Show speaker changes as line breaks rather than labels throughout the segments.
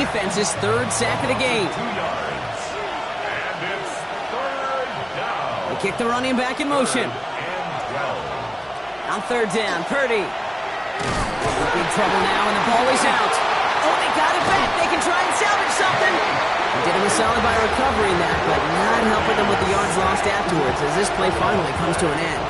defense's third sack of the game.
2 yards. And it's third down.
They kick the running back in motion. On third down, Purdy. Big trouble now, and the ball is out. Oh, they got it back. They can try and salvage something. They did him a solid by recovering that, but not helping them with the yards lost afterwards as this play finally comes to an end.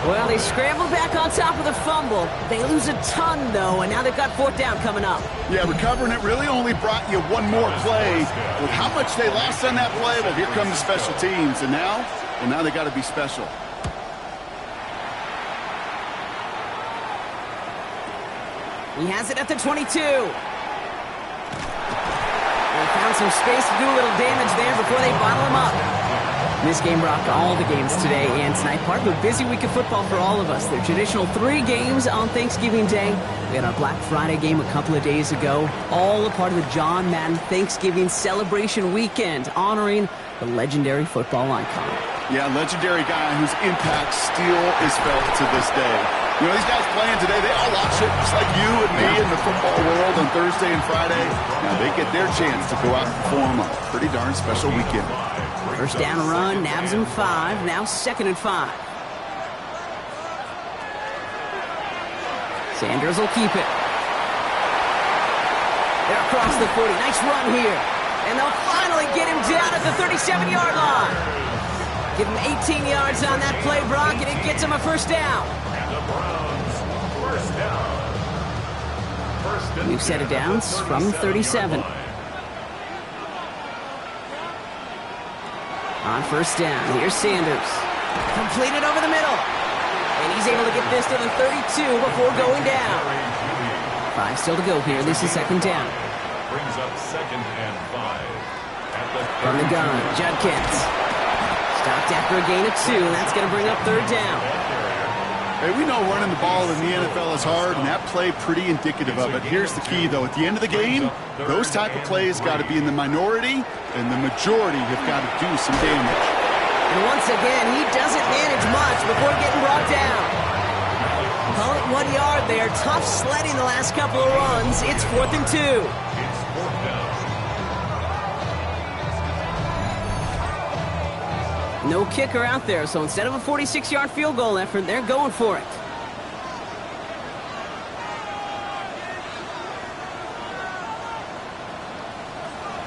Well, they scrambled back on top of the fumble. They lose a ton, though, and now they've got fourth down coming up.
Yeah, recovering it really only brought you one more play. With how much they lost on that play, well, here come the special teams. And now, well, now they got to be special.
He has it at the 22. They found some space to do a little damage there before they bottle him up. This game rocked all the games today and tonight. Part of a busy week of football for all of us. The traditional 3 games on Thanksgiving Day. We had our Black Friday game a couple of days ago. All a part of the John Madden Thanksgiving celebration weekend, honoring the legendary football icon.
Yeah, legendary guy whose impact still is felt to this day. You know, these guys playing today, they all watch it, just like you and me in the football world on Thursday and Friday. Now they get their chance to go out and perform a pretty darn special weekend.
First down run, nabs him 5, now 2nd and 5. Sanders will keep it. They're across the 40, nice run here. And they'll finally get him down at the 37-yard line. Give him 18 yards on that play, Brock, and it gets him a first down. New set of downs from 37. On first down, here's Sanders. Completed over the middle. And he's able to get this to the 32 before going down. 5 still to go here. This is 2nd down.
Brings up 2nd and 5.
From the gun, Judkins. Stopped after a gain of 2, and that's going to bring up 3rd down.
Hey, we know running the ball in the NFL is hard, and that play pretty indicative of it. Here's the key, though. At the end of the game, those type of plays got to be in the minority, and the majority have got to do some damage.
And once again, he doesn't manage much before getting brought down. Call it 1 yard there. Tough sledding the last couple of runs. It's 4th and 2.
It's 4th down.
No kicker out there, so instead of a 46-yard field goal effort, they're going for it.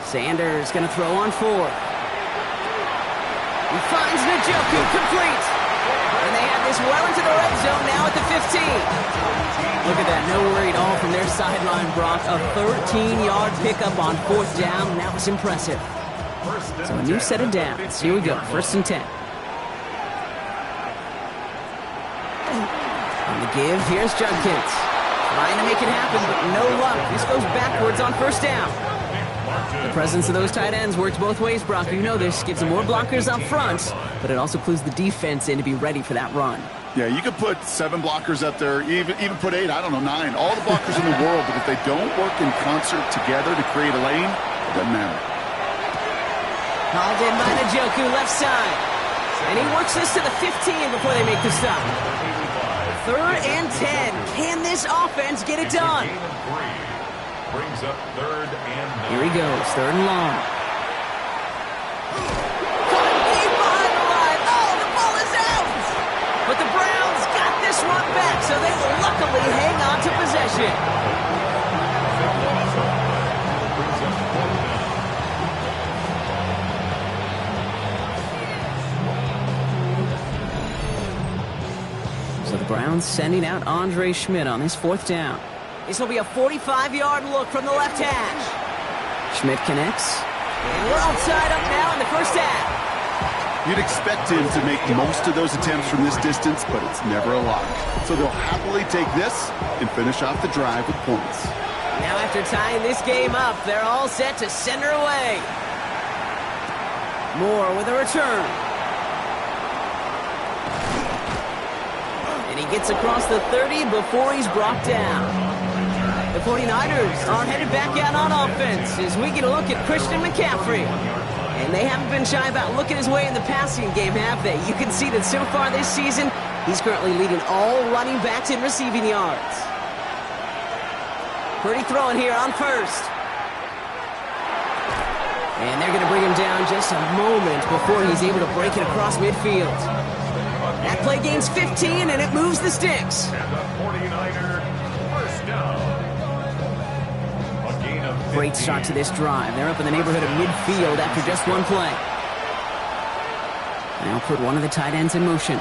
Sanders going to throw on 4. He finds Njoku, complete. And they have this well into the red zone now at the 15. Look at that, no worry at all from their sideline, Brock. A 13-yard pickup on 4th down. That was impressive. So a new set of downs. Here we go, 1st and 10. On the give, here's Judkins. Trying to make it happen, but no luck. This goes backwards on 1st down. The presence of those tight ends works both ways, Brock. You know this. Gives them more blockers up front, but it also clues the defense in to be ready for that run.
Yeah, you could put 7 blockers up there, even put 8, I don't know, 9. All the blockers in the world, but if they don't work in concert together to create a lane, it doesn't matter.
Called in by Njoku, left side. And he works this to the 15 before they make the stop. 3rd and 10. Can this offense get it done?
Brings up 3rd and 9.
Here he goes, 3rd and long. Caught deep behind the line. Oh, the ball is out! But the Browns got this one back, so they will luckily hang on to possession. So the Browns sending out Andre Schmidt on his 4th down. This will be a 45-yard look from the left hash. Schmidt connects. And we're all tied up now in the first half.
You'd expect him to make most of those attempts from this distance, but it's never a lock. So they'll happily take this and finish off the drive with points.
Now after tying this game up, they're all set to send her away. Moore with a return. And he gets across the 30 before he's brought down. The 49ers are headed back out on offense as we get a look at Christian McCaffrey. And they haven't been shy about looking his way in the passing game, have they? You can see that so far this season, he's currently leading all running backs in receiving yards. Pretty throwing here on 1st. And they're going to bring him down just a moment before he's able to break it across midfield. That play gains 15, and it moves the sticks.
And the 49er first down. A gain of 15.
Great start to this drive. They're up in the neighborhood of midfield after just one play. Now put one of the tight ends in motion.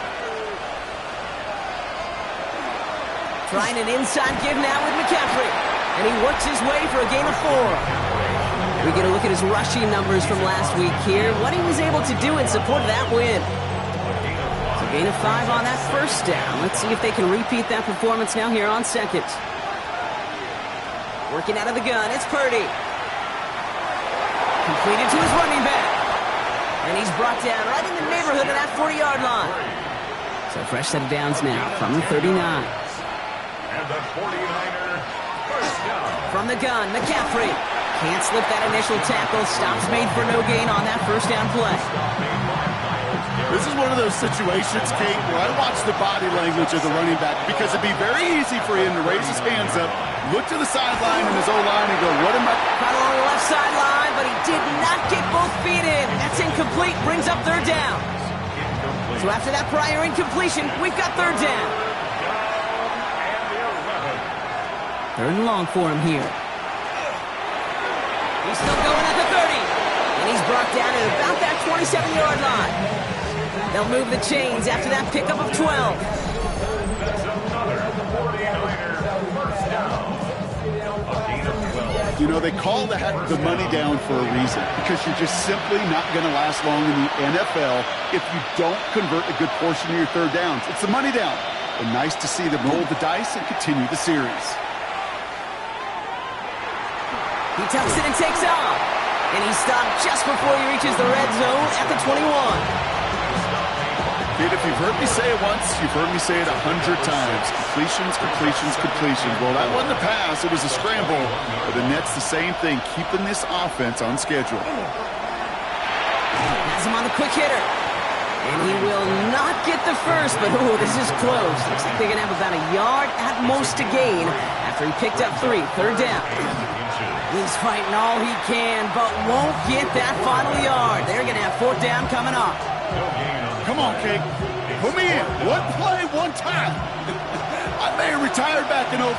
Trying an inside give now with McCaffrey. And he works his way for a gain of 4. We get a look at his rushing numbers from last week here. What he was able to do in support of that win. It's a gain of 5 on that first down. Let's see if they can repeat that performance now here on second. Working out of the gun, it's Purdy. Completed to his running back. And he's brought down right in the neighborhood of that 40-yard line. So fresh set of downs now from the 39.
And the 49er first down.
From the gun, McCaffrey. Can't slip that initial tackle. Stops made for no gain on that first down play.
This is one of those situations, Kate, where I watch the body language of the running back because it'd be very easy for him to raise his hands up, look to the sideline in his O-line and go, what am I?
Caught along the left sideline, but he did not get both feet in. That's incomplete. Brings up third down. So after that prior incompletion, we've got third down. Third and long for him here. He's still going at the 30. And he's brought down at about that 27-yard line. They'll move the chains after that pickup of 12.
That's another 49er first down. A gain of 12.
You know, they call that the money down for a reason because you're just simply not going to last long in the NFL if you don't convert a good portion of your third downs. It's the money down. And nice to see them roll the dice and continue the series.
He tucks it and takes off. And he's stopped just before he reaches the red zone at the 21.
Kid, if you've heard me say it once, you've heard me say it 100 times. Completions, completions, completions. Well, that wasn't a pass. It was a scramble. But the Nets, the same thing, keeping this offense on schedule.
Has him on the quick hitter. And he will not get the first, but this is close. Looks like they're going to have about a yard at most to gain after he picked up 3. Third down. He's fighting all he can, but won't get that final yard. They're going to have fourth down coming up.
Come on, King. Put me in. One play, one time. I may have retired back in 04,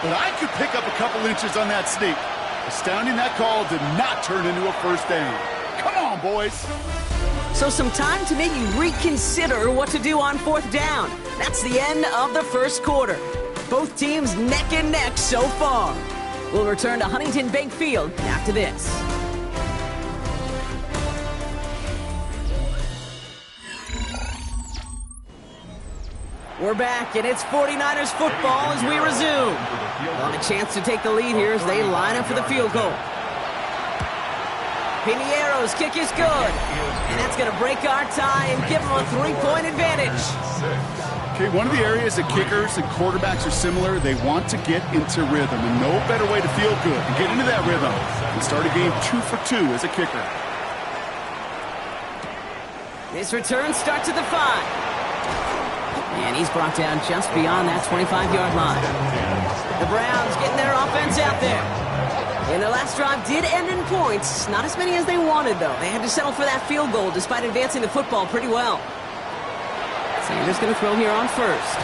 but I could pick up a couple inches on that sneak. Astounding that call did not turn into a first down. Come on, boys.
So some time to maybe reconsider what to do on fourth down. That's the end of the first quarter. Both teams neck and neck so far. We'll return to Huntington Bank Field after this. We're back, and it's 49ers football as we resume. On a chance to take the lead here as they line up for the field goal. Piniero's kick is good, and that's going to break our tie and give them a 3-point advantage.
Okay, one of the areas that kickers and quarterbacks are similar, they want to get into rhythm, and no better way to feel good and get into that rhythm and start a game 2 for 2 as a kicker.
This return starts at the 5. And he's brought down just beyond that 25-yard line. The Browns getting their offense out there. And their last drive did end in points. Not as many as they wanted, though. They had to settle for that field goal despite advancing the football pretty well. Sanders going to throw here on first.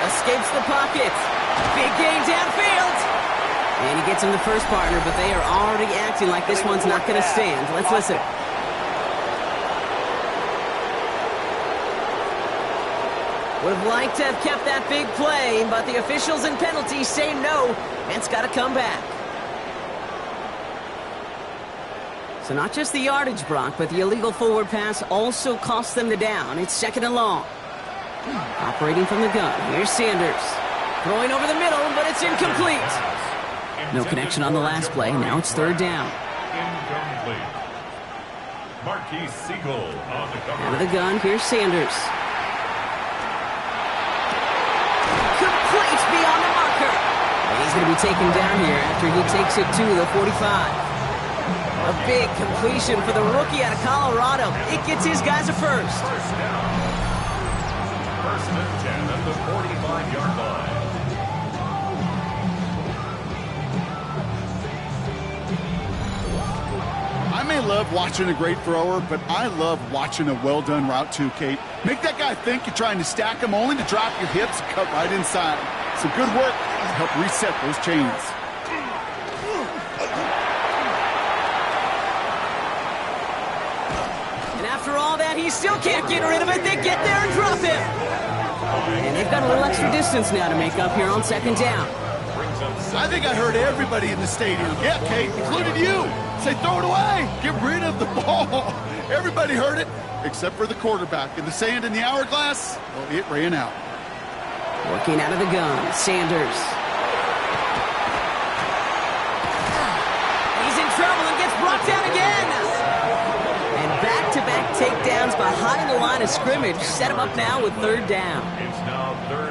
Escapes the pocket. Big gain downfield. And he gets him the first partner, but they are already acting like this one's not going to stand. Let's listen. Would have liked to have kept that big play, but the officials and penalties say no. It's got to come back. So not just the yardage, Brock, but the illegal forward pass also cost them the down. It's second and long. Operating from the gun. Here's Sanders. Throwing over the middle, but it's incomplete. No connection on the last play. Now it's third down.
Incomplete. Marquise Siegel on the cover.
Out of the gun. Here's Sanders. Complete beyond the marker. And he's going to be taken down here after he takes it to the 45. A big completion for the rookie out of Colorado. It gets his guys a first.
First down. First and 10 at the 45-yard line.
love watching a great thrower, but I love watching a well-done route too, Kate. Make that guy think you're trying to stack him only to drop your hips and cut right inside. Some good work to help reset those chains.
And after all that, he still can't get rid of it. They get there and drop him. And they've got a little extra distance now to make up here on second down.
I think I heard everybody in the stadium. Yeah, Kate, including you. Say, throw it away. Get rid of the ball. Everybody heard it, except for the quarterback. And the sand in the hourglass, well, it ran out.
Working out of the gun, Sanders. He's in trouble and gets brought down again. And back-to-back takedowns behind the line of scrimmage set him up now with third down.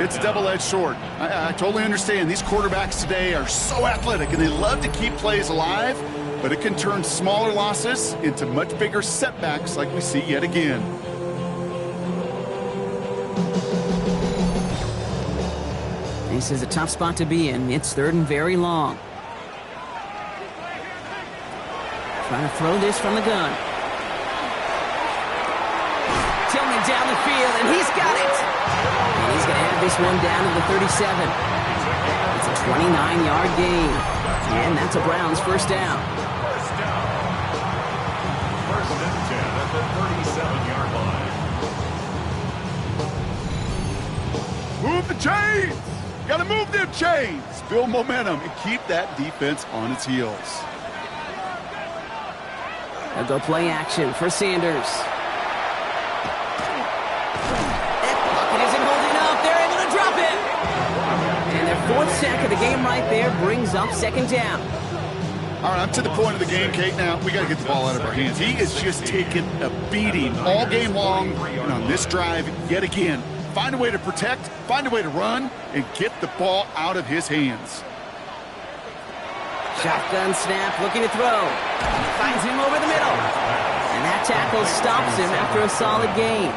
It's a double-edged sword. I totally understand. These quarterbacks today are so athletic, and they love to keep plays alive, but it can turn smaller losses into much bigger setbacks like we see yet again.
This is a tough spot to be in. It's third and very long. Trying to throw this from the gun. Tillman down the field, and he's got it. And he's going to have this one down to the 37. It's a 29-yard gain. And that's a Browns first down.
First down. First and 10 at the 37-yard line.
Move the chains! Got to move them chains! Build momentum and keep that defense on its heels.
They'll go play action for Sanders. That pocket isn't holding up. They're able to drop it. And their fourth sack of the game right there brings up second down.
All right, I'm to the point of the game, Kate. Now, we got to get the ball out of our hands. He is just taking a beating all game long. And on this drive, yet again, find a way to protect, find a way to run, and get the ball out of his hands.
Shotgun snap, looking to throw. Finds him over the middle. And that tackle stops him after a solid gain.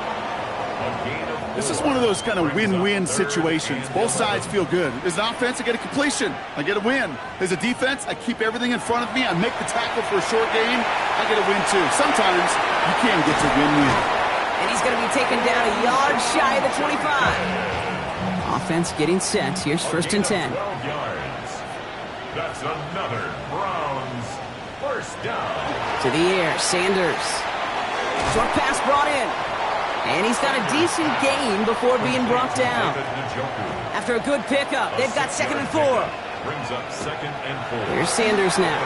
This is one of those kind of win-win situations. Both sides feel good. As an offense, I get a completion. I get a win. As a defense, I keep everything in front of me. I make the tackle for a short gain. I get a win, too. Sometimes you can get to win-win.
And he's going to be taken down a yard shy of the 25. Offense getting set. Here's first and 10.
12 yards. That's another Browns first down.
To the air, Sanders. Short pass brought in. And he's got a decent gain before being brought down. After a good pickup, they've got second and 4.
Brings up second and 4.
Here's Sanders now.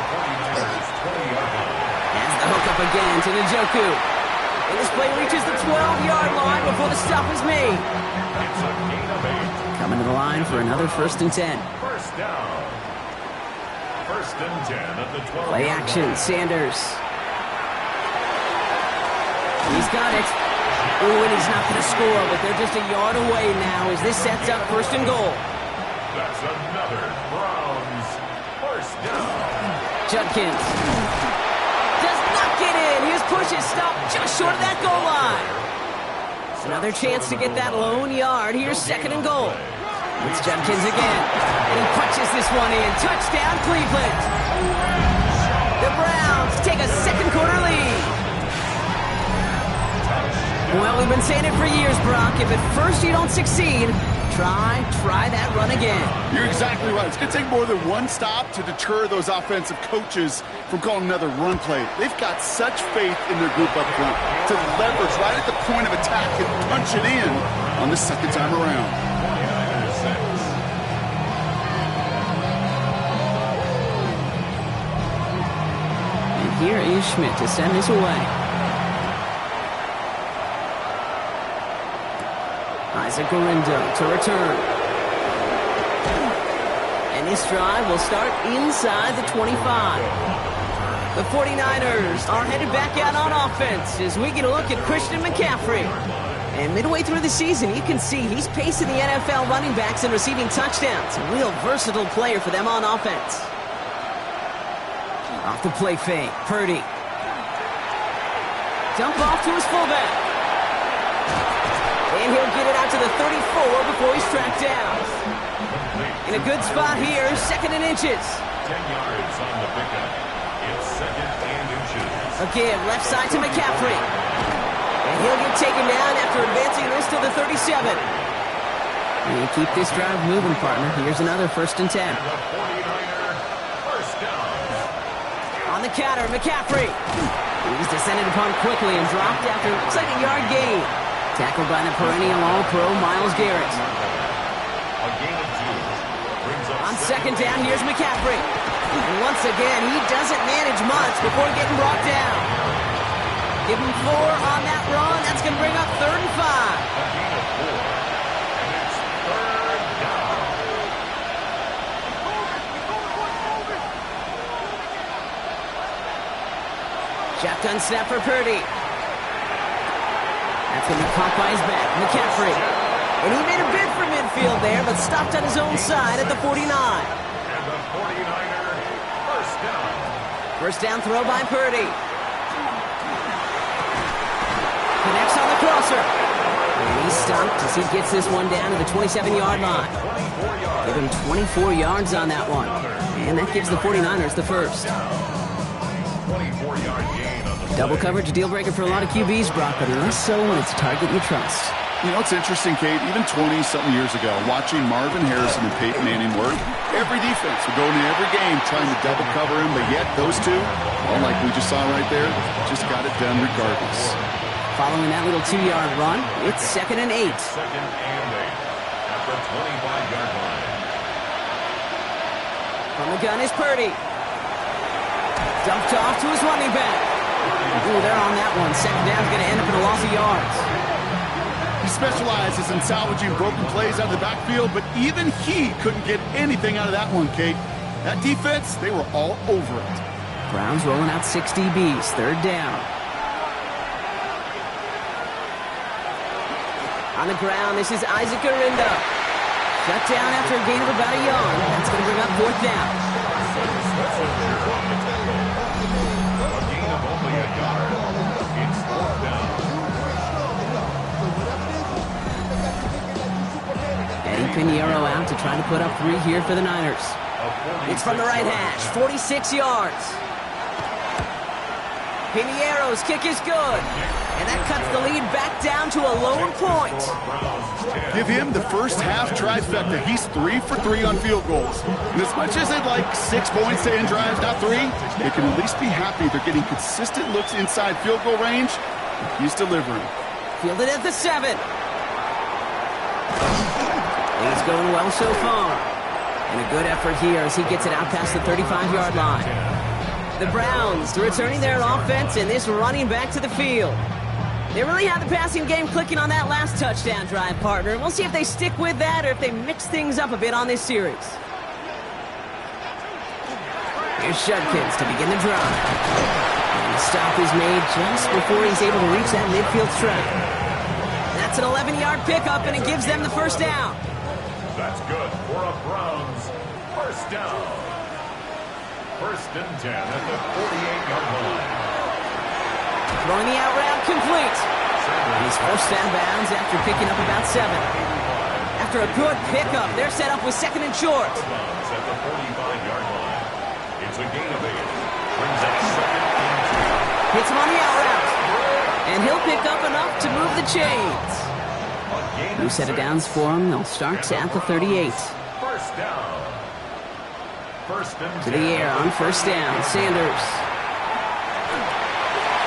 Has the hook up again to Njoku. And this play reaches the 12-yard line before the stop is made.
It's a gain of 8.
Coming to the line for another first and 10.
First down. First and 10 at the 12.
Play action, Sanders. He's got it. Oh, and he's not going to score, but they're just a yard away now as this sets up first and goal.
That's another Browns first down.
Judkins does not get in. His push is stopped just short of that goal line. It's another chance to get that lone yard. Here's second and goal. It's Judkins again, and he punches this one in. Touchdown, Cleveland. The Browns take a second quarter lead. Well, we've been saying it for years, Brock. If at first you don't succeed, try that run again.
You're exactly right. It's going to take more than one stop to deter those offensive coaches from calling another run play. They've got such faith in their group up front to leverage right at the point of attack and punch it in on the second time around.
And here is Schmidt to send this away. Isaac Gorindo to return. And this drive will start inside the 25. The 49ers are headed back out on offense as we get a look at Christian McCaffrey. And midway through the season, you can see he's pacing the NFL running backs and receiving touchdowns. A real versatile player for them on offense. Off the play fake, Purdy. Dump off to his fullback. And he'll get it out to the 34 before he's tracked down. In a good spot here, second and inches.
10 yards on the pickup. It's second and inches.
Again, left side to McCaffrey. And he'll get taken down after advancing this to the 37. And keep this drive moving, partner. Here's another 1st and 10.
And the 49er first down.
On the counter, McCaffrey. He's descended upon quickly and dropped after looks like a yard gain. Tackled by the perennial All-Pro Myles Garrett.
A gain of 2. Brings up
On second down, here's McCaffrey. And once again, he doesn't manage much before getting brought down. Give him 4 on that run. That's going to bring up 3rd and 5.
a gain of 4. And it's third down.
Shotgun snap for Purdy. That's going to be caught by his back. McCaffrey. And he made a bid for midfield there, but stopped on his own side at the 49.
And the 49er first down.
First down throw by Purdy. Connects on the crosser. And he's stopped as he gets this one down to the 27-yard line.
24 yards.
Give him 24 yards on that one. And that gives the 49ers the first.
24-yard gain on the
Double
play.
coverage, a deal breaker for a lot of QBs, Brock, but less so when it's a target you trust.
You know, it's interesting, Kate, even 20-something years ago, watching Marvin Harrison and Peyton Manning work, every defense would go into every game trying to double cover him, but yet those two, well, like we just saw right there, just got it done regardless.
Following that little 2-yard run, it's 2nd and 8.
Second and 8 at the 25-yard line.
From the gun is Purdy. Dumped off to his running back. Ooh, they're on that one. Second down's going to end up in a loss of yards.
He specializes in salvaging broken plays out of the backfield, but even he couldn't get anything out of that one, Kate. That defense, they were all over it.
Browns rolling out 6 DBs. 3rd down. On the ground, this is Isaac Arinda. Shut down after a gain of about a yard. That's going to bring up 4th down.
A gain of only a yard. It's 4th down.
Eddie Pinheiro out to try to put up 3 here for the Niners. It's from the right hash, 46 yards. Pinheiro's kick is good. And that cuts the lead back down to a lone point.
Give him the first half trifecta. He's 3 for 3 on field goals. And as much as they'd like 6 points to end drives, not 3, they can at least be happy they're getting consistent looks inside field goal range. He's delivering.
Fielded at the 7. He's going well so far. And a good effort here as he gets it out past the 35-yard line. The Browns returning their offense and this running back to the field. They really had the passing game clicking on that last touchdown drive, partner. We'll see if they stick with that or if they mix things up a bit on this series. Here's Shudkins to begin the drive. And the stop is made just before he's able to reach that midfield strike. That's an 11-yard pickup, and it gives them the first down.
That's good for a Browns first down. 1st and 10 at the 48-yard line.
Throwing the out route complete. He's forced out of bounds after picking up about 7. After a good pickup, they're set up with 2nd and short.
Browns at the 45-yard line. It's a gain of 8. Brings up 2nd and 2.
Hits him on the out route. And he'll pick up enough to move the chains. New set of downs for him. They'll start at the 38.
First down. 1st and 10.
To the air on first down. Sanders.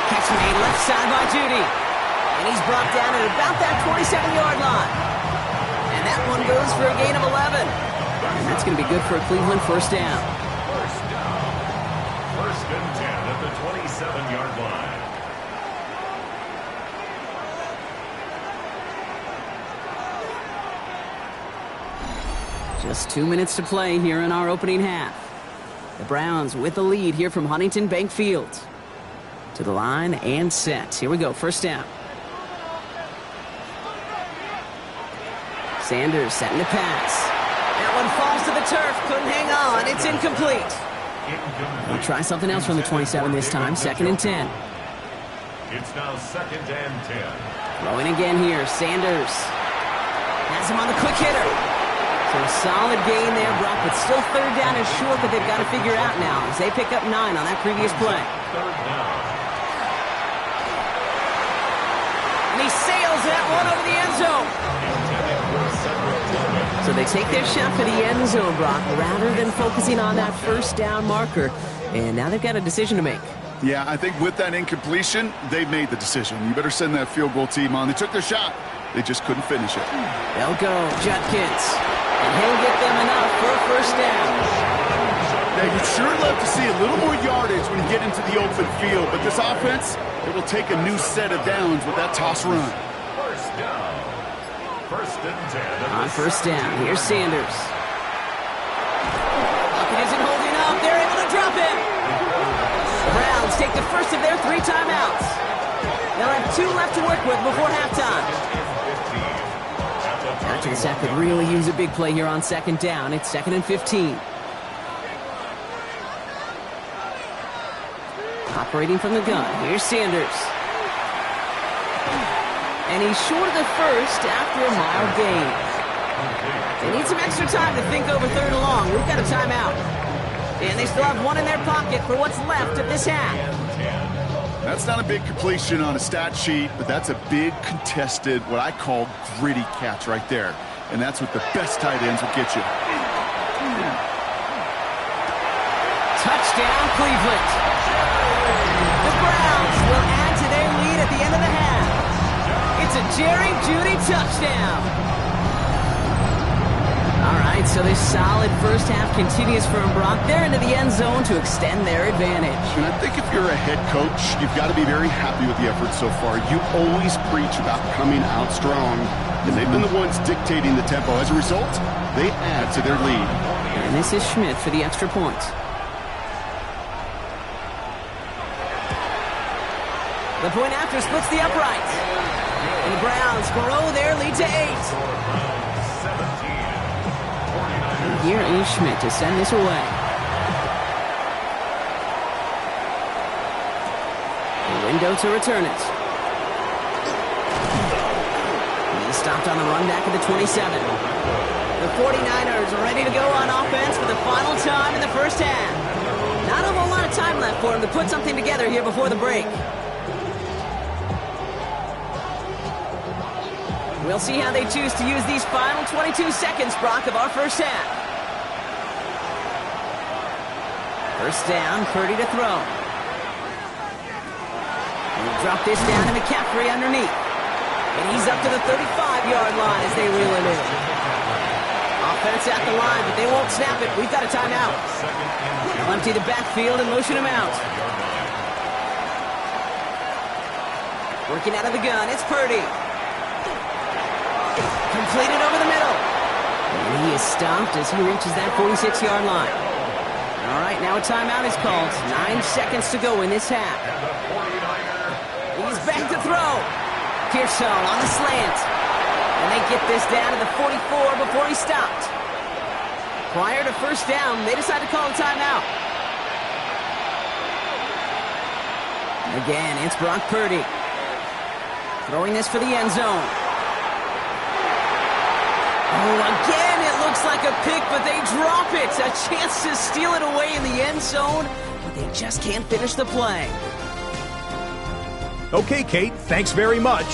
Catch made left side by Judy. And he's brought down at about that 27-yard line. And that one goes for a gain of 11. And that's going to be good for a Cleveland first down.
First down. 1st and 10 at the 27-yard line.
Just 2 minutes to play here in our opening half. The Browns with the lead here from Huntington Bank Field. To the line and set. Here we go, first down. Sanders setting the pass. That one falls to the turf, couldn't hang on. It's incomplete. We'll try something else from the 27 this time, 2nd and 10.
It's now 2nd and 10.
Throwing again here, Sanders. Has him on the quick hitter. So a solid gain there, Brock, but still third down is short that they've got to figure out now as they pick up 9 on that previous play.
Third down.
And he sails that one over the end zone. So they take their shot for the end zone, Brock, rather than focusing on that first down marker. And now they've got a decision to make.
Yeah, I think with that incompletion, they've made the decision. You better send that field goal team on. They took their shot. They just couldn't finish it.
They'll go, Judkins. And he'll get them enough for a first down.
Now, you'd sure love to see a little more yardage when you get into the open field, but this offense, it will take a new set of downs with that toss run.
First down. First and 10.
On first down, here's Sanders. Lockett isn't holding up. They're able to drop him. The Browns take the first of their 3 timeouts. They'll have 2 left to work with before halftime. After the sack could really use a big play here on second down. It's 2nd and 15. Operating from the gun, here's Sanders. And he's short of the first after a mild gain. They need some extra time to think over 3rd and long. We've got a timeout. And they still have 1 in their pocket for what's left of this half.
That's not a big completion on a stat sheet, but that's a big contested, what I call gritty catch right there. And that's what the best tight ends will get you.
Touchdown, Cleveland. The Browns will add to their lead at the end of the half. It's a Jerry Jeudy touchdown. All right, so this solid first half continues from Brock. They're into the end zone to extend their advantage.
And I think if you're a head coach, you've got to be very happy with the effort so far. You always preach about coming out strong, and they've been the ones dictating the tempo. As a result, they add to their lead.
And this is Schmidt for the extra point. The point after splits the uprights. And the Browns grow their lead to 8. Here is Schmidt to send this away. A window to return it. He's stopped on the run back at the 27. The 49ers are ready to go on offense for the final time in the first half. Not a whole lot of time left for him to put something together here before the break. We'll see how they choose to use these final 22 seconds, Brock, of our first half. First down, Purdy to throw. He'll drop this down to McCaffrey underneath. And he's up to the 35-yard line as they reel it in. Offense at the line, but they won't snap it. We've got a timeout. They'll empty the backfield and motion him out. Working out of the gun, it's Purdy. Completed over the middle. And he is stopped as he reaches that 46-yard line. All right, now a timeout is called. 9 seconds to go in this half. He's back to throw. Pearsall on the slant. And they get this down to the 44 before he stopped. Prior to first down, they decide to call a timeout. Again, it's Brock Purdy. Throwing this for the end zone. Oh, again, it looks like a pick, but they drop it. A chance to steal it away in the end zone, but they just can't finish the play.
Okay, Kate, thanks very much.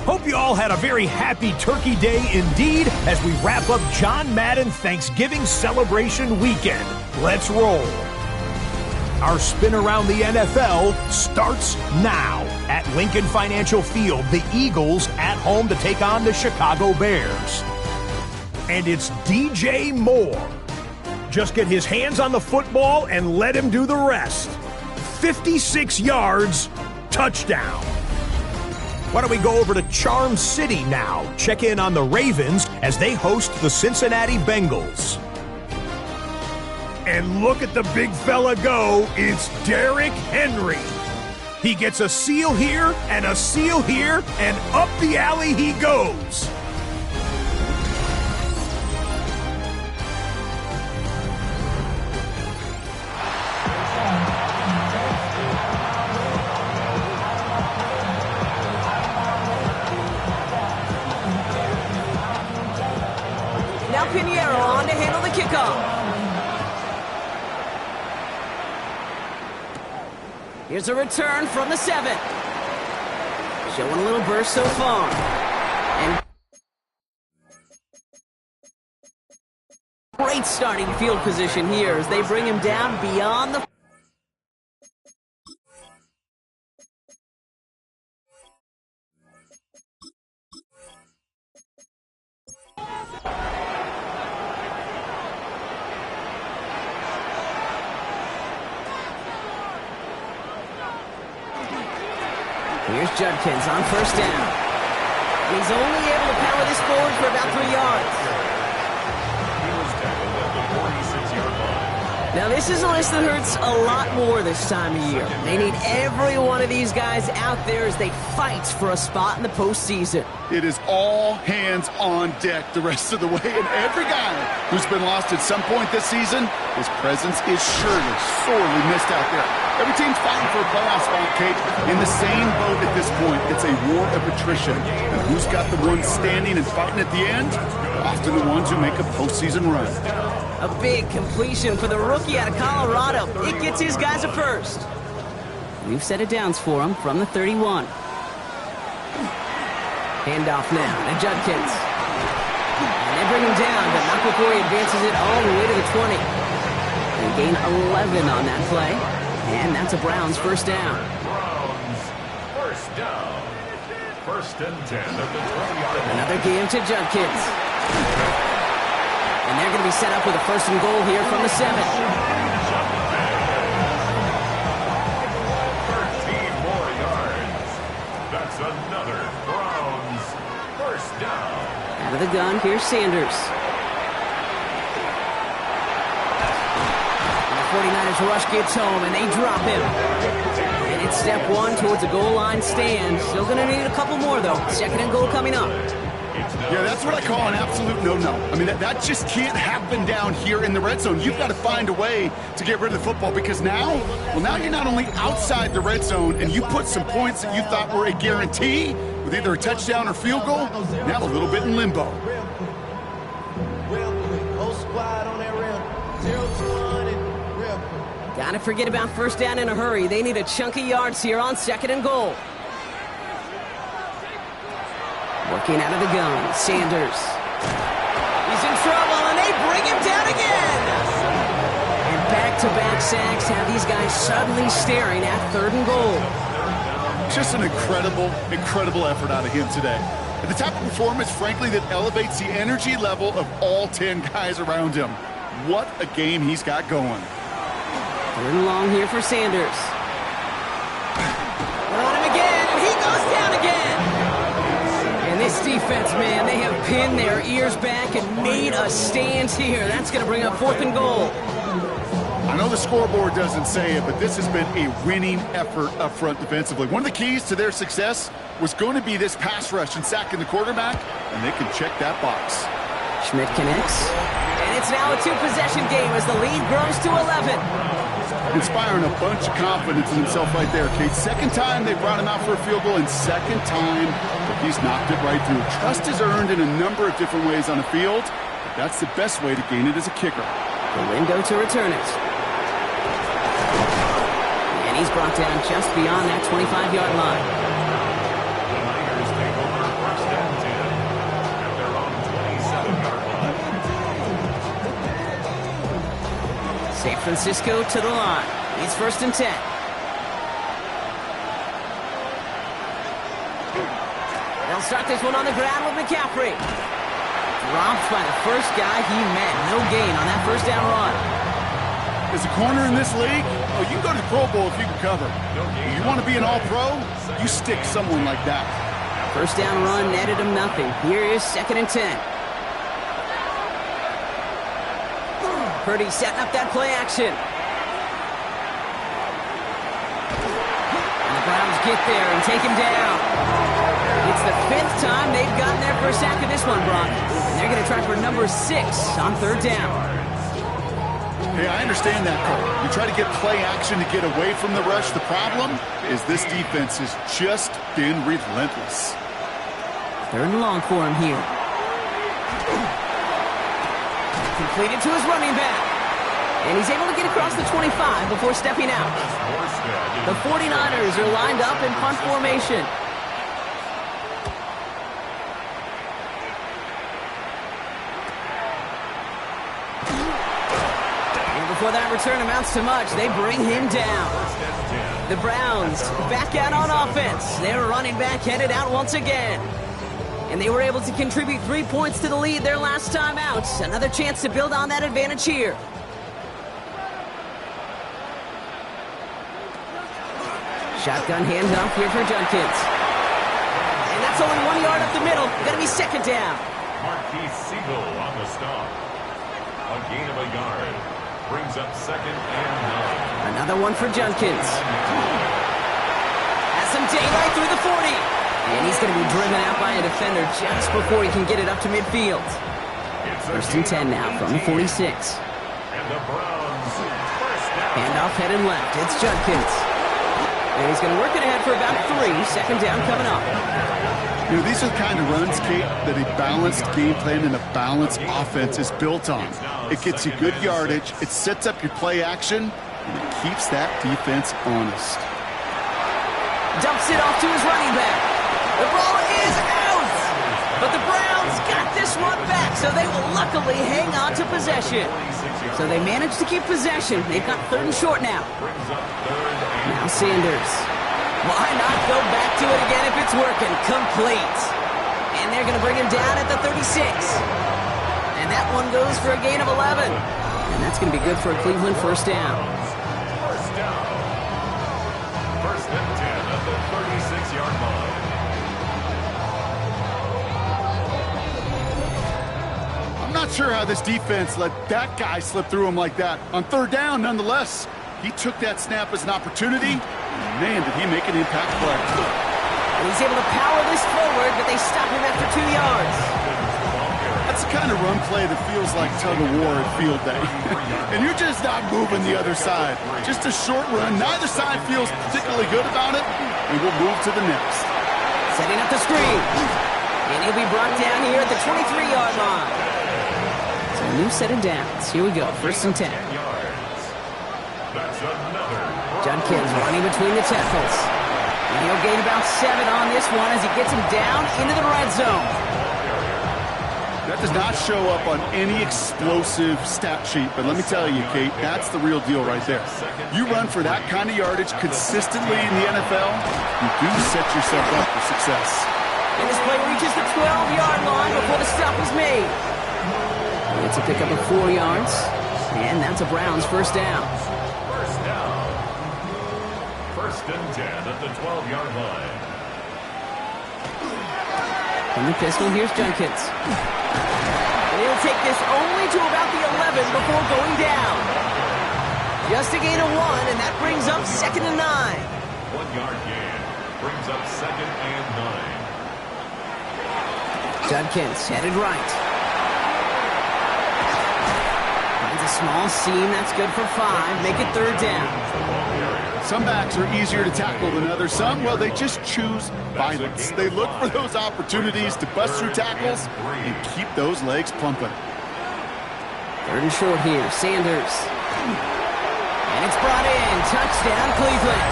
Hope you all had a very happy Turkey Day indeed as we wrap up John Madden Thanksgiving celebration weekend. Let's roll. Our spin around the NFL starts now. At Lincoln Financial Field, the Eagles at home to take on the Chicago Bears. And it's DJ Moore. Just get his hands on the football and let him do the rest. 56 yards, touchdown. Why don't we go over to Charm City now? Check in on the Ravens as they host the Cincinnati Bengals. And look at the big fella go. It's Derrick Henry. He gets a seal here and a seal here, and up the alley he goes.
Pinheiro Here's a return from the 7. Showing a little burst so far. And great starting field position here as they bring him down beyond the... Here's Judkins on first down. And he's only able to power this forward for about 3 yards.
He was tackled at the 46-yard line.
Now this is a list that hurts a lot more this time of year. They need every one of these guys out there as they fight for a spot in the postseason.
It is all hands on deck the rest of the way, and every guy who's been lost at some point this season, his presence is surely sorely missed out there. Every team's fighting for a playoff spot, Kate. In the same boat at this point, it's a war of attrition. And who's got the ones standing and fighting at the end? Often the ones who make a postseason run.
A big completion for the rookie out of Colorado. It gets his guys a first. We've set it downs for him from the 31. Handoff now to Judkins. And they bring him down, but not before he advances it all the way to the 20. They gain 11 on that play. And that's a Browns first down.
Browns first down. First and 10 at the 20-yard line.
Another game to Judkins. And they're going to be set up with a first and goal here from the 7.
13 more yards. That's another Browns first down.
Out of the gun, here's Sanders. 49ers rush gets home, and they drop him. And it's step 1 towards a goal line stand. Still going to need a couple more, though. Second and goal coming up.
Yeah, that's what I call an absolute no-no. I mean, that just can't happen down here in the red zone. You've got to find a way to get rid of the football because now you're not only outside the red zone and you put some points that you thought were a guarantee with either a touchdown or field goal, now a little bit in limbo.
Gotta forget about first down in a hurry. They need a chunk of yards here on second and goal. Working out of the gun, Sanders. He's in trouble, and they bring him down again. And back-to-back sacks have these guys suddenly staring at third and goal.
Just an incredible effort out of him today. And the type of performance, frankly, that elevates the energy level of all 10 guys around him. What a game he's got going.
Third and long here for Sanders. On him again, and he goes down again. And this defense, man, they have pinned their ears back and made a stand here. That's going to bring up fourth and goal.
I know the scoreboard doesn't say it, but this has been a winning effort up front defensively. One of the keys to their success was going to be this pass rush and sacking the quarterback, and they can check that box.
Schmidt connects. And it's now a two-possession game as the lead grows to 11.
Inspiring a bunch of confidence in himself right there, Kate. Second time they brought him out for a field goal, and second time that he's knocked it right through. Trust is earned in a number of different ways on the field, but that's the best way to gain it as a kicker.
Lingo to return it. And he's brought down just beyond that 25-yard line.
The Niners take over first and 10 at their own 27-yard line.
San Francisco to the line. It's first and 10. They'll start this one on the ground with McCaffrey. Dropped by the first guy he met. No gain on that first down run.
As a corner in this league, you can go to the Pro Bowl if you can cover. You want to be an all-pro, you stick someone like that.
First down run netted him nothing. Here is second and 10. Purdy setting up that play action. And the Browns get there and take him down. It's the fifth time they've gotten their first sack of this one, Brock. And they're going to try for number 6 on third down.
Hey, I understand that, Cole. You try to get play action to get away from the rush. The problem is this defense has just been relentless.
Third and long for him here. Completed to his running back. And he's able to get across the 25 before stepping out. The 49ers are lined up in punt formation. And before that return amounts to much, they bring him down. The Browns back out on offense. Their running back headed out once again. And they were able to contribute 3 points to the lead their last time out. Another chance to build on that advantage here. Shotgun handoff here for Junkins. And that's only 1 yard up the middle. Gonna be second down.
Marquis Siegel on the stop. A gain of a yard. Brings up second and 9.
Another one for Junkins. Has some daylight through the 40. And he's going to be driven out by a defender just before he can get it up to midfield. First and 10 now from the 46.
And the Browns first down.
Handoff headed left. It's Junkins. And he's going to work it ahead for about 3. Second down coming up.
You know, these are the kind of runs, Kate, that a balanced game plan and a balanced offense is built on. It gets you good yardage, it sets up your play action, and it keeps that defense honest.
Dumps it off to his running back. The ball is out! But the Browns got this one back, so they will luckily hang on to possession. So they managed to keep possession. They've got 3rd and short now. Now Sanders. Why not go back to it again if it's working? Complete. And they're going to bring him down at the 36. And that one goes for a gain of 11. And that's going to be good for a Cleveland first down.
First down. First and 10 at the 36-yard line.
I'm not sure how this defense let that guy slip through him like that. On 3rd down, nonetheless, he took that snap as an opportunity. Man, did he make an impact play.
And he's able to power this forward, but they stop him after 2 yards.
That's the kind of run play that feels like tug-of-war at field day. And you're just not moving the other side. Just a short run. Neither side feels particularly good about it. And we'll move to the next.
Setting up the screen. And he'll be brought down here at the 23-yard line. So a new set of downs. Here we go. First and 10.
That's another.
Junkins running between the tackles. And he'll gain about 7 on this one as he gets him down into the red zone.
That does not show up on any explosive stat sheet, but let me tell you, Kate, that's the real deal right there. You run for that kind of yardage consistently in the NFL, you do set yourself up for success.
And this play reaches the 12-yard line before the stop is made. It's a pickup of 4 yards, and that's a Browns first down.
First down. First and 10 at the 12-yard line.
From the pistol, here's Junkins. And he'll take this only to about the 11 before going down. Just a gain of 1, and that brings up second and 9.
1-yard gain. Brings up second and 9.
Junkins headed right. Finds a small seam. That's good for 5. Make it 3rd down.
Some backs are easier to tackle than others. Some, well, they just choose violence. They look for those opportunities to bust through tackles and keep those legs pumping.
3rd and short here. Sanders. And it's brought in. Touchdown, Cleveland.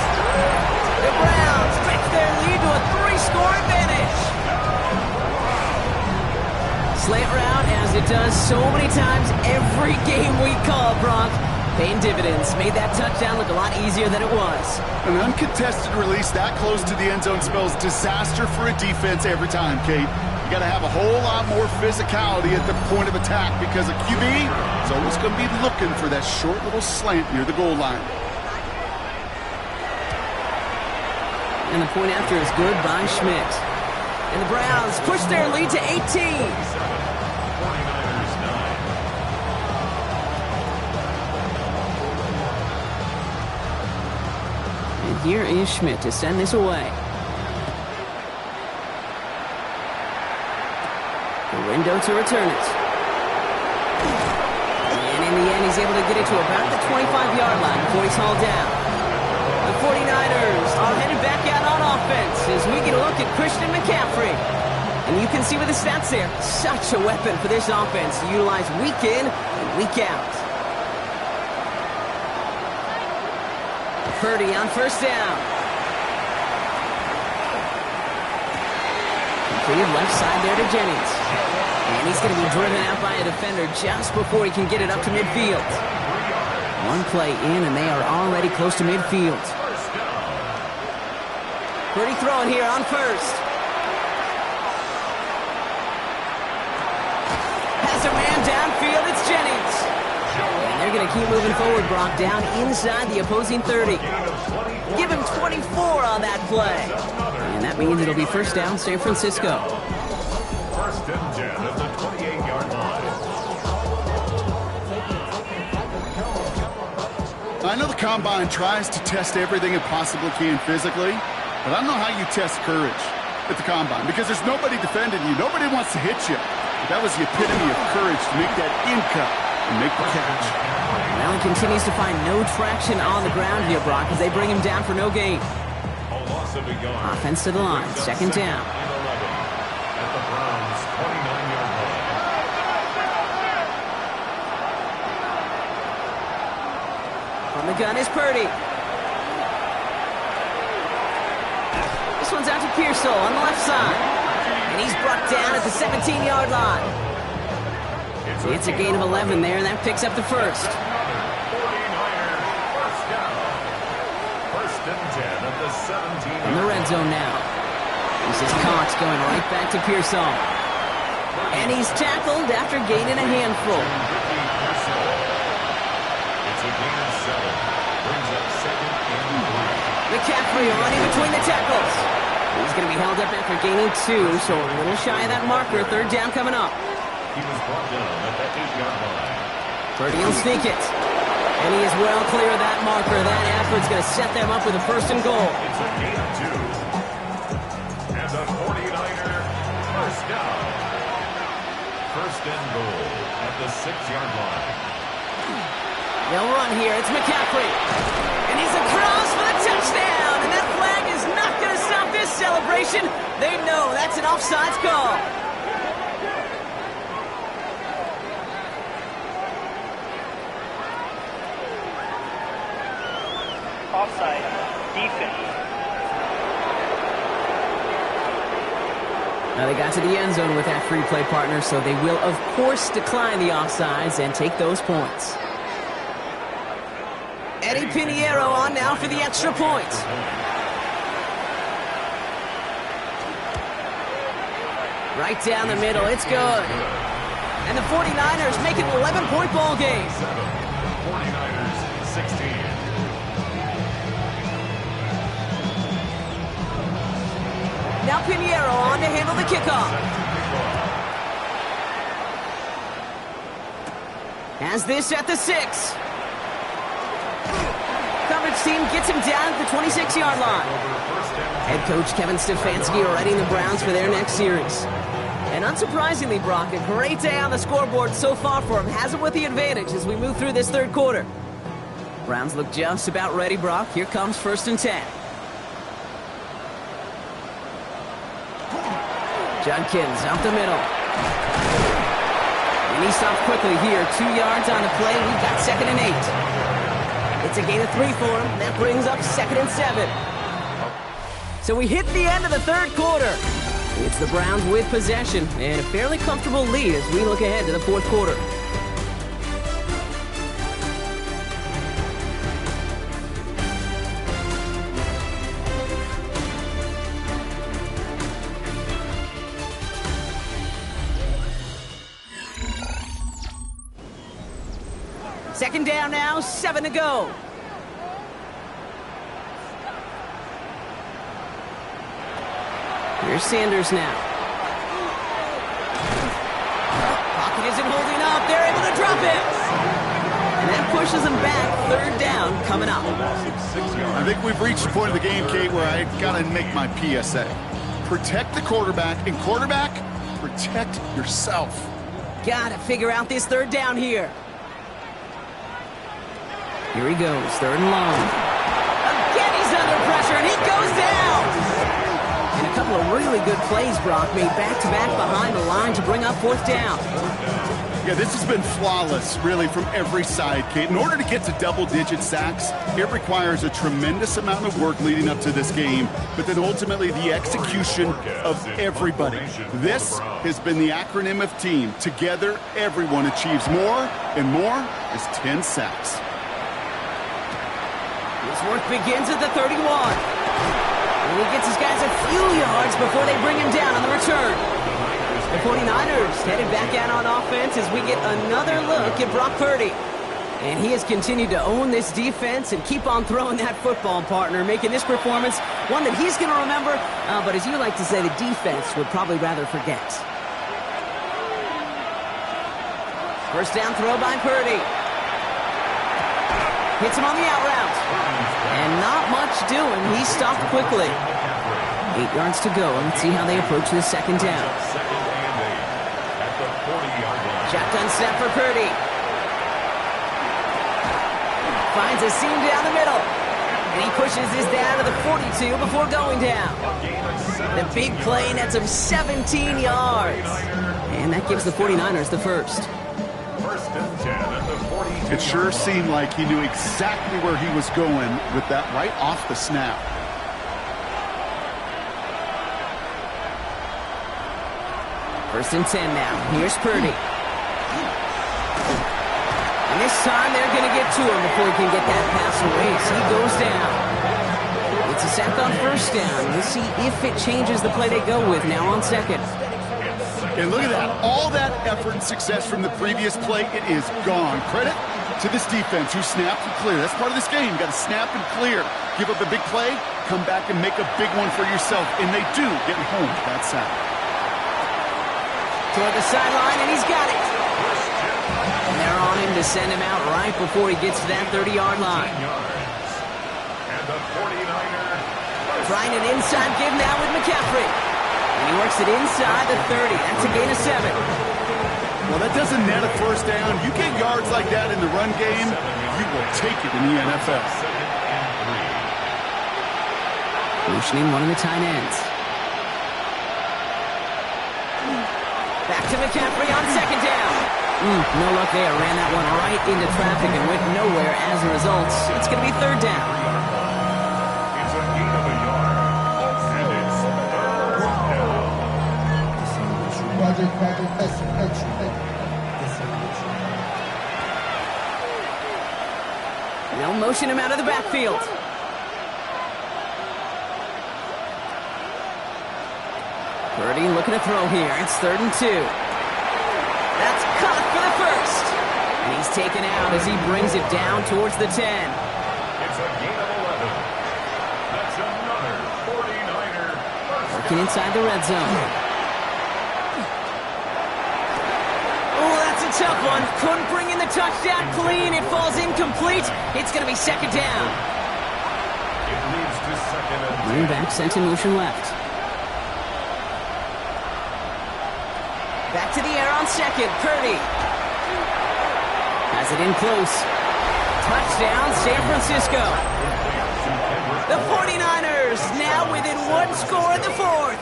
The Browns fix their lead to a 3-score advantage. Slant route, as it does so many times every game we call, Bronk. Paying dividends. Made that touchdown look a lot easier than it was.
An uncontested release that close to the end zone spells disaster for a defense every time, Kate. You got to have a whole lot more physicality at the point of attack because a QB is always going to be looking for that short little slant near the goal line.
And the point after is good by Schmidt. And the Browns push their lead to 18. Here is Schmidt to send this away. The window to return it. And in the end, he's able to get it to about the 25-yard line before he's hauled down. The 49ers are headed back out on offense as we get a look at Christian McCaffrey. And you can see with the stats there, such a weapon for this offense to utilize week in and week out. Purdy on first down. Completed left side there to Jennings. And he's going to be driven out by a defender just before he can get it up to midfield. One play in, and they are already close to midfield. Purdy throwing here on first. Has a man downfield, it's Jennings. And they're going to keep moving forward, Brock, down inside the opposing 30. Give him 24 on that play. And that means it'll be first down, San Francisco.
First and 10 at the 28-yard line.
I know the Combine tries to test everything it possibly can physically, but I don't know how you test courage at the Combine because there's nobody defending you. Nobody wants to hit you. But that was the epitome of courage to make that in cut and make the catch.
Well, he continues to find no traction on the ground here, Brock, as they bring him down for no gain.
A loss of a yard.
Offense to the line, second down.
At the Browns' 29-yard line.
From the gun is Purdy. This one's out to Pearsall on the left side. And he's brought down at the 17-yard line. It's a gain of 11 there, and that picks up the first.
49er, first down. First and 10 at the 17.
In the red zone now. This is Cox going right back to Pearsall. And he's tackled after gaining a handful.
It's a gain of 7. Brings up second and 3.
McCaffrey running between the tackles. He's going to be held up after gaining 2, so a little shy of that marker. Third down coming up.
He was brought down at the 8-yard line.
Purdy will sneak it. And he is well clear of that marker. That effort's going to set them up with a first and goal.
It's a gain of 2. And the 49er, first down. First and goal at the 6-yard line.
They'll run here. It's McCaffrey. And he's across for the touchdown. And that flag is not going to stop this celebration. They know that's an offsides call.
Offside, defense.
Now they got to the end zone with that free play partner, so they will, of course, decline the offsides and take those points. Eddie Pinheiro on now for the extra point. Right down the middle, it's good. And the 49ers make it an 11-point ball game.
49ers, 16.
Now Pinheiro on to handle the kickoff. Has this at the 6. Coverage team gets him down at the 26-yard line. Head coach Kevin Stefanski readying the Browns for their next series. And unsurprisingly, Brock, a great day on the scoreboard so far for him. Has it with the advantage as we move through this third quarter. Browns look just about ready, Brock. Here comes first and 10. Judkins up the middle. And he stops quickly here. 2 yards on the play. We've got second and 8. It's a gain of 3 for him. That brings up second and 7. So we hit the end of the third quarter. It's the Browns with possession and a fairly comfortable lead as we look ahead to the fourth quarter. Second down now, 7 to go. Here's Sanders now. Pocket isn't holding up. They're able to drop it. And that pushes them back. Third down coming up.
I think we've reached the point of the game, Kate, where I got to make my PSA. Protect the quarterback, and quarterback, protect yourself.
Got to figure out this third down here. Here he goes, third and long. Again, he's under pressure, and he goes down. And a couple of really good plays, Brock, made back-to-back behind the line to bring up fourth down.
Yeah, this has been flawless, really, from every side, Kate. In order to get to double-digit sacks, it requires a tremendous amount of work leading up to this game, but then ultimately the execution of everybody. This has been the acronym of team. Together, everyone achieves more, and more is 10 sacks.
His work begins at the 31. And he gets his guys a few yards before they bring him down on the return. The 49ers headed back out on offense as we get another look at Brock Purdy. And he has continued to own this defense and keep on throwing that football, partner, making this performance one that he's going to remember, but as you like to say, the defense would probably rather forget. First down throw by Purdy. Hits him on the out route. And not much doing. He stopped quickly. 8 yards to go. Let's see how they approach this second down. Shotgun snap for Purdy. Finds a seam down the middle. And he pushes this down to the 42 before going down. The big play nets him 17 yards. And that gives the 49ers the first.
First and 10 at the 42.
It sure seemed like he knew exactly where he was going with that right off the snap.
First and 10 now. Here's Purdy. And this time they're going to get to him before he can get that pass away. So he goes down. It's a sack on first down. We'll see if it changes the play they go with now on second.
And look at that. All that effort and success from the previous play, it is gone. Credit to this defense who snapped and cleared. That's part of this game. You got to snap and clear. Give up a big play, come back and make a big one for yourself. And they do get home with that sack.
Toward the sideline, and he's got it. And they're on him to send him out right before he gets to that 30-yard line.
And the 49er.
Trying an inside give now with McCaffrey. And he works it inside the 30. That's a gain of 7.
Well, that doesn't net a first down. You get yards like that in the run game, you will take it in the NFL.
Motioning one of the tight ends. Back to McCaffrey on second down. No luck there. Ran that one right into traffic and went nowhere as a result. It's going to be third down.
It's a gain of a yard. And it's third down.
They'll motion him out of the backfield. Purdy looking to throw here. It's 3rd and 2. That's caught for the first. And he's taken out as he brings it down towards the 10.
It's a gain of 11. That's another 49er.
Working inside the red zone. Oh, that's a tough one. Couldn't bring in the touchdown clean. It falls incomplete. It's going to be second down.
It leads to second and 10.
Running back sent in motion left. Back to the air on second. Purdy has it in close. Touchdown, San Francisco. The 49ers now within one score in the fourth.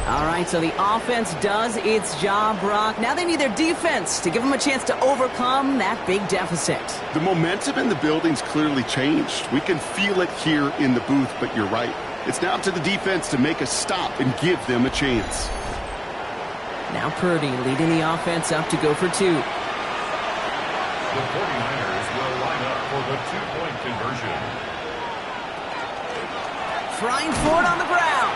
All right, so the offense does its job, Brock. Now they need their defense to give them a chance to overcome that big deficit.
The momentum in the building's clearly changed. We can feel it here in the booth, but you're right. It's now to the defense to make a stop and give them a chance.
Now Purdy leading the offense up to go for 2.
The 49ers will line up for the 2-point conversion.
Trying for it on the ground.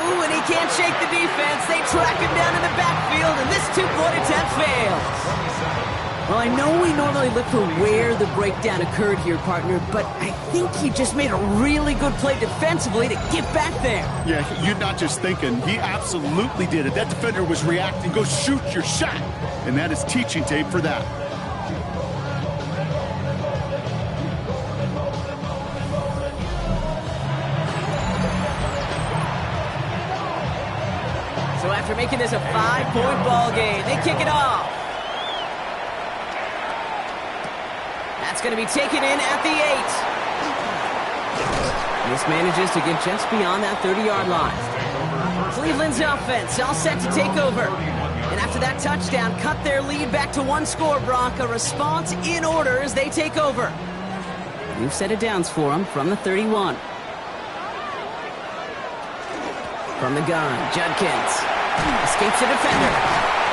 Ooh, and he can't shake the defense. They track him down in the backfield, and this 2-point attempt fails. Well, I know we normally look for where the breakdown occurred here, partner, but I think he just made a really good play defensively to get back there.
Yeah, you're not just thinking. He absolutely did it. That defender was reacting. Go shoot your shot. And that is teaching tape for that.
So after making this a 5-point ball game, they kick it off. That's going to be taken in at the 8. This manages to get just beyond that 30-yard line. Cleveland's offense all set to take over. And after that touchdown, cut their lead back to one score, Brock. A response in order as they take over. New set of downs for them from the 31. From the gun, Judkins escapes the defender.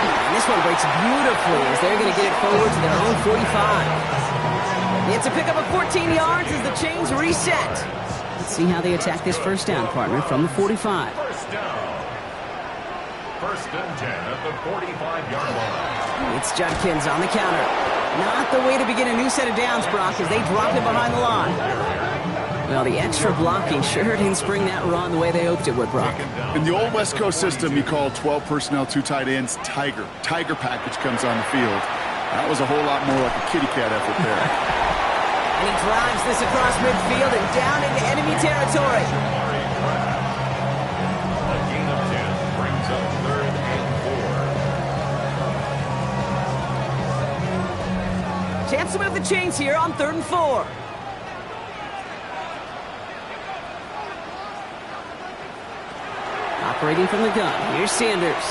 And this one breaks beautifully as they're going to get it forward to their own 45. It's a pickup of 14 yards as the chains reset. Let's see how they attack this first down, partner, from the 45.
First down. First and 10 at the 45-yard line.
It's Judkins on the counter. Not the way to begin a new set of downs, Brock, as they drop it behind the line. Well, the extra blocking sure didn't spring that run the way they hoped it would, Brock.
In the old West Coast system, you call 12 personnel, 2 tight ends, Tiger. Tiger package comes on the field. That was a whole lot more like a kitty cat effort there.
And he drives this across midfield and down into enemy territory.
A gain of 10 brings up 3rd and 4.
Chance to move the chains here on 3rd and 4. Operating from the gun, here's Sanders.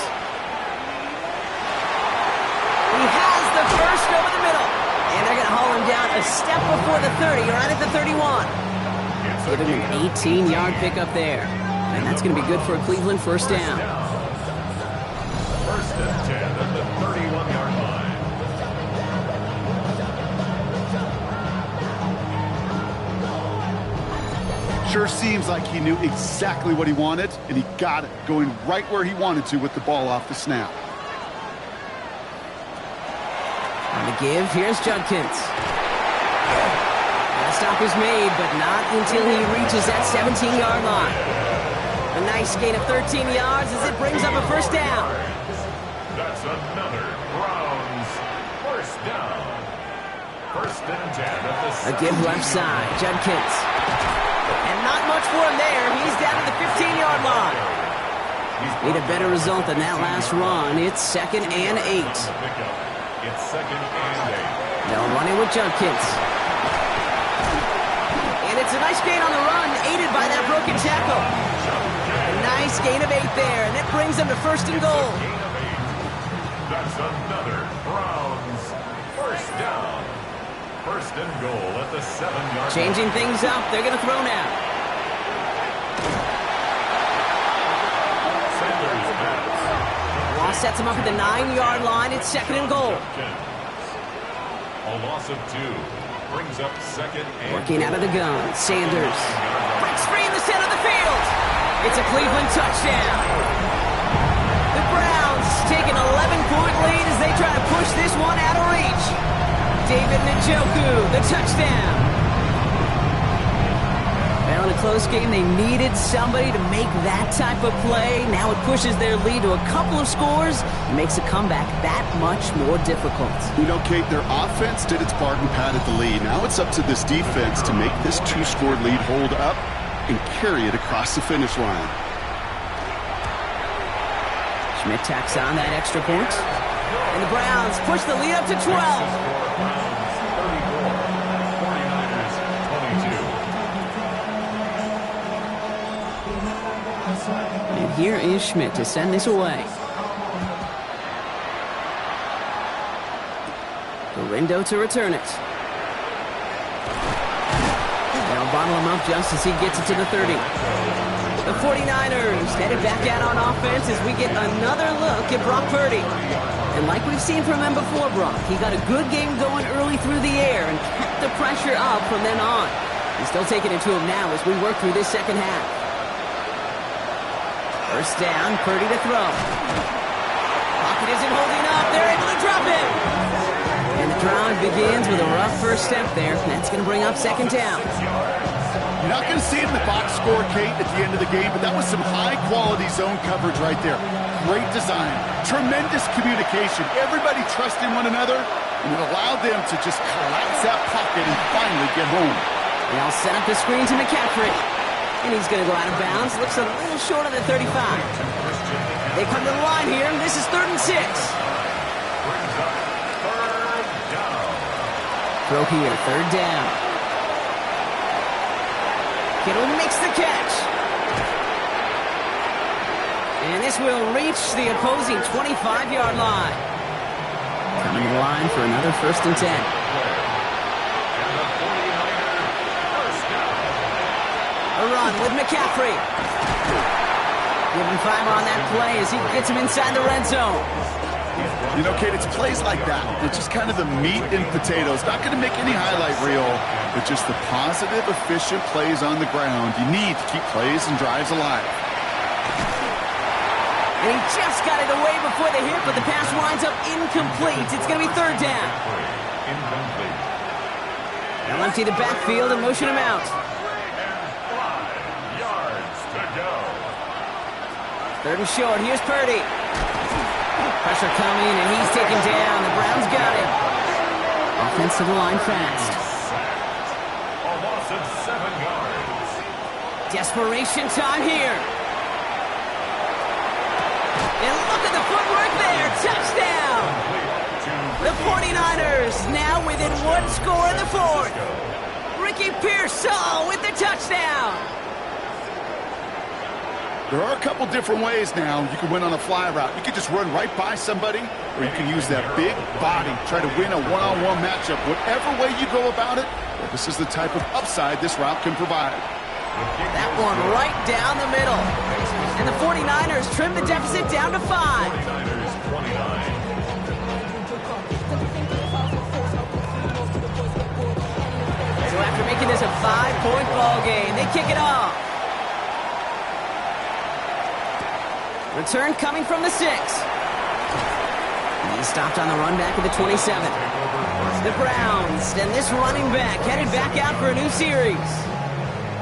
He has the first over the middle. And they're going to haul him down a step before the 30, right at the 31. Give him an 18-yard pickup there. And that's going to be good for a Cleveland first down.
First and 10 at the 31-yard line.
Sure seems like he knew exactly what he wanted, and he got it, going right where he wanted to with the ball off the snap.
On the give, here's Judkins. That stop is made, but not until he reaches that 17-yard line. A nice gain of 13 yards as it brings up a first down.
That's another Browns first down. First and 10 at the
A give left side, Judkins. And not much for him there. He's down to the 15-yard line. Need a better result than that last run. It's 2nd and 8.
It's 2nd and 8.
They'll run it with Judkins. And it's a nice gain on the run, aided by that broken tackle. A nice gain of 8 there, and it brings them to 1st and goal.
Gain of 8. That's another Browns first down. 1st and goal at the 7-yard line.
Changing things up. They're going to throw now. Loss sets him up at the 9-yard line. It's 2nd and goal.
A loss of 2 brings up 2nd and
Working out of the gun. Sanders breaks free in the center of the field. It's a Cleveland touchdown. The Browns take an 11-point lead as they try to push this one out of reach. David Njoku, the touchdown. Well, in a close game, they needed somebody to make that type of play. Now it pushes their lead to a couple of scores and makes a comeback that much more difficult.
You know, Kate, their offense did its part and padded the lead. Now it's up to this defense to make this 2-score lead hold up and carry it across the finish line.
Schmidt tacks on that extra point. And the Browns push the lead up to 12. And here is Schmidt to send this away. Gorindo to return it. They'll bottle him up just as he gets it to the 30. The 49ers headed back out on offense as we get another look at Brock Purdy. And like we've seen from him before, Brock, he got a good game going early through the air and kept the pressure up from then on. He's still taking it to him now as we work through this second half. First down, Purdy to throw. Pocket isn't holding up. They're able to drop it. And the drive begins with a rough first step there. That's going to bring up 2nd down.
You're not going to see it in the box score, Kate, at the end of the game, but that was some high-quality zone coverage right there. Great design, tremendous communication, everybody trusting one another, and it allowed them to just collapse that pocket and finally get home.
They'll set up the screen to McCaffrey. And he's going to go out of bounds. Looks a little short of the 35. They come to the line here. This is 3rd and 6. Throw here, 3rd down. Kittle makes the catch. And this will reach the opposing 25-yard line. Coming to the line for another 1st and 10. A run with McCaffrey. Give him 5 on that play as he gets him inside the red zone.
You know, Kate, it's plays like that. It's just kind of the meat and potatoes. Not going to make any highlight reel, but just the positive, efficient plays on the ground. You need to keep plays and drives alive.
And he just got it away before the hit, but the pass winds up incomplete. It's going to be 3rd down.
Incomplete.
They'll empty the backfield and motion him out.
5 yards to go.
3rd and short. Here's Purdy. Pressure coming, and he's taken down. The Browns got him. Offensive line fast.
A loss of 7 yards.
Desperation time here. And look at the footwork there. Touchdown. The 49ers now within 1 score in the 4th. Ricky Pearsall with the touchdown.
There are a couple different ways now. You can win on a fly route. You can just run right by somebody, or you can use that big body, try to win a one-on-one matchup. Whatever way you go about it, this is the type of upside this route can provide.
That one right down the middle. And the 49ers trim the deficit down to 5.
49ers 29.
So after making this a 5-point ball game, they kick it off. Return coming from the 6. He's stopped on the run back at the 27. The Browns and this running back headed back out for a new series.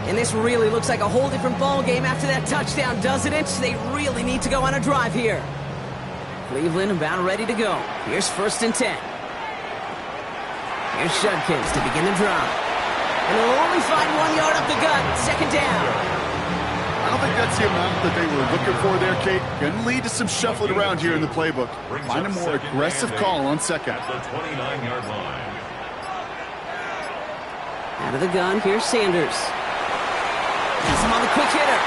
And this really looks like a whole different ball game after that touchdown, doesn't it? They really need to go on a drive here. Cleveland about ready to go. Here's 1st and 10. Here's Judkins to begin the drive. And they'll only find 1 yard up the gut. 2nd down.
I don't think that's the amount that they were looking for there, Kate. Going to lead to some shuffling around here in the playbook. Find a more aggressive call on 2nd.
At the 29-yard line.
Out of the gun, here's Sanders. Has him on the quick hitter.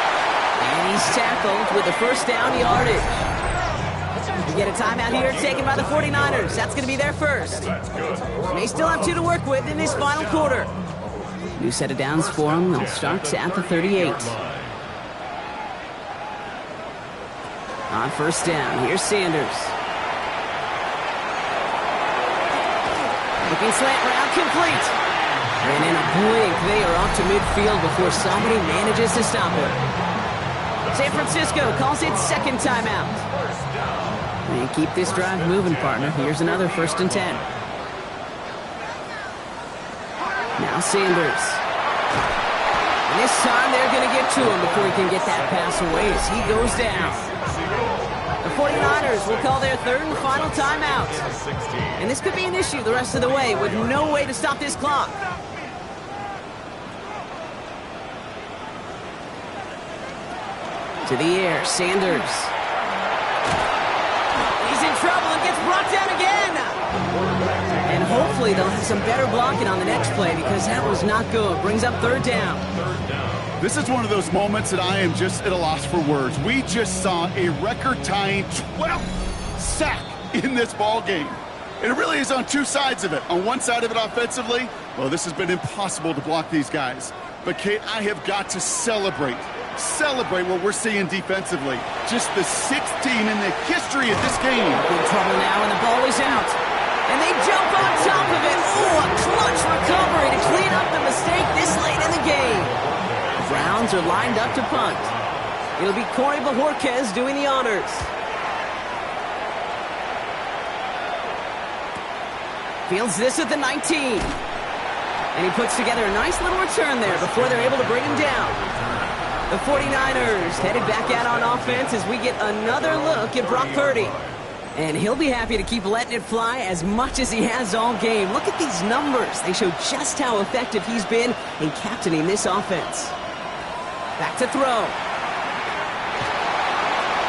And he's tackled with the 1st down yardage. We get a timeout here taken by the 49ers. That's going to be their first. They still have 2 to work with in this final quarter. New set of downs for them. They'll start at the 38. On 1st down, here's Sanders. Looking slant route complete. And in a blink, they are off to midfield before somebody manages to stop him. San Francisco calls it 2nd timeout. And keep this drive moving, partner. Here's another 1st and 10. Now Sanders. And this time they're going to get to him before he can get that pass away as he goes down. The 49ers will call their 3rd and final timeout. And this could be an issue the rest of the way with no way to stop this clock. To the air, Sanders. He's in trouble and gets brought down again. And hopefully they'll have some better blocking on the next play because that was not good. Brings up 3rd down.
This is one of those moments that I am just at a loss for words. We just saw a record-tying 12th sack in this ball game. And it really is on 2 sides of it. On one side of it offensively, well, this has been impossible to block these guys. But, Kate, I have got to celebrate what we're seeing defensively. Just the 6th team in the history of this game.
In trouble now, and the ball is out. And they jump on top of it. Oh, a clutch recovery to clean up the mistake this late in the game. The Browns are lined up to punt. It'll be Corey Bajorquez doing the honors. Fields this at the 19. And he puts together a nice little return there before they're able to bring him down. The 49ers headed back out on offense as we get another look at Brock Purdy. And he'll be happy to keep letting it fly as much as he has all game. Look at these numbers. They show just how effective he's been in captaining this offense. Back to throw.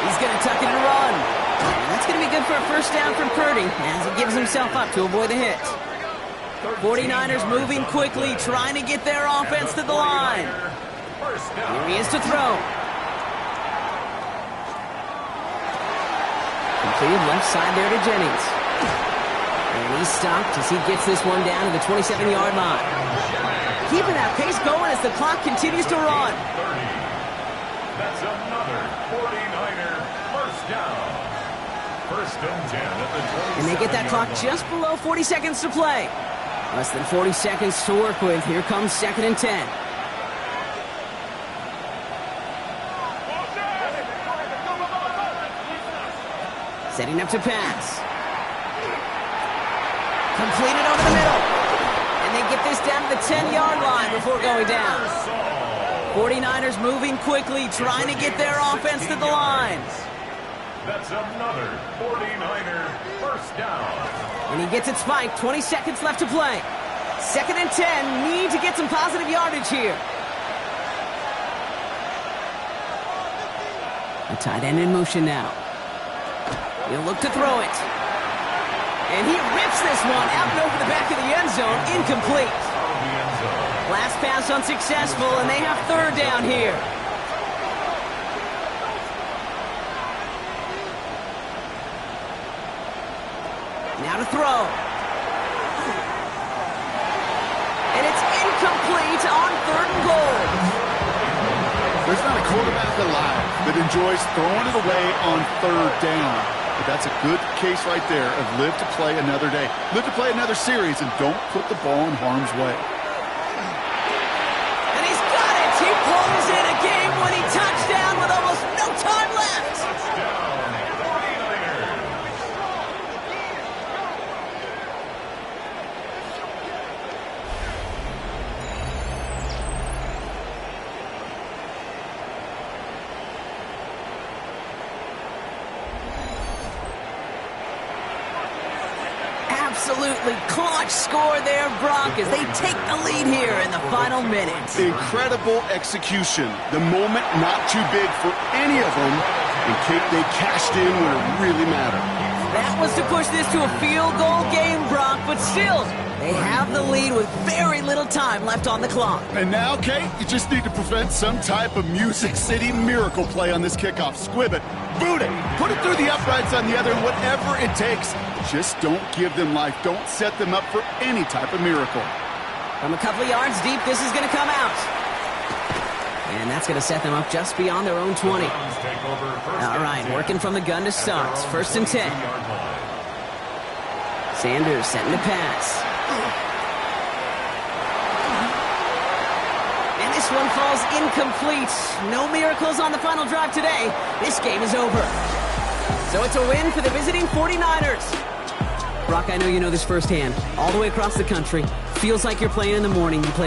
He's going to tuck it and run. And that's going to be good for a 1st down from Purdy as he gives himself up to avoid the hit. 49ers moving quickly, trying to get their offense to the line. Here he is to throw. Completed left side there to Jennings. And he's stopped as he gets this one down to the 27-yard line. Keeping that pace going as the clock continues to run.
30. That's another 49er first down. First and 10 at the 27.
And they get that clock just below 40 seconds to play. Less than 40 seconds to work with. Here comes 2nd and 10. Setting up to pass. Completed over the middle. And they get this down to the 10-yard line before going down. 49ers moving quickly, trying to get their offense to the line.
That's another 49er first down.
And he gets it spiked. 20 seconds left to play. 2nd and 10. Need to get some positive yardage here. The tight end in motion now. He'll look to throw it. And he rips this one out and over the back of the end zone. Incomplete. Last pass unsuccessful, and they have 3rd down here. Now to throw. And it's incomplete on 3rd and goal.
There's not a quarterback alive that enjoys throwing it away on 3rd down. But that's a good case right there of live to play another day. Live to play another series and don't put the ball in harm's way.
And he's got it. He pulls in a game-winning touchdown with almost no time left.
Touchdown, 49ers.
Absolutely clutch score there, Brock, as they take the lead here in the final minutes.
Incredible execution. The moment not too big for any of them. And they cashed in when it really mattered.
That was to push this to a field goal game, Brock, but still, they have the lead with very little time left on the clock.
And now, Kate, you just need to prevent some type of Music City miracle play on this kickoff. Squib it, boot it, put it through the uprights on the other, whatever it takes. Just don't give them life. Don't set them up for any type of miracle.
From a couple of yards deep, this is going to come out. And that's going to set them up just beyond their own 20. All right, working from the gun to start. 1st and 10. Sanders setting to pass. And this one falls incomplete. No miracles on the final drive today. This game is over. So it's a win for the visiting 49ers. Brock, I know you know this firsthand. All the way across the country. Feels like you're playing in the morning. You play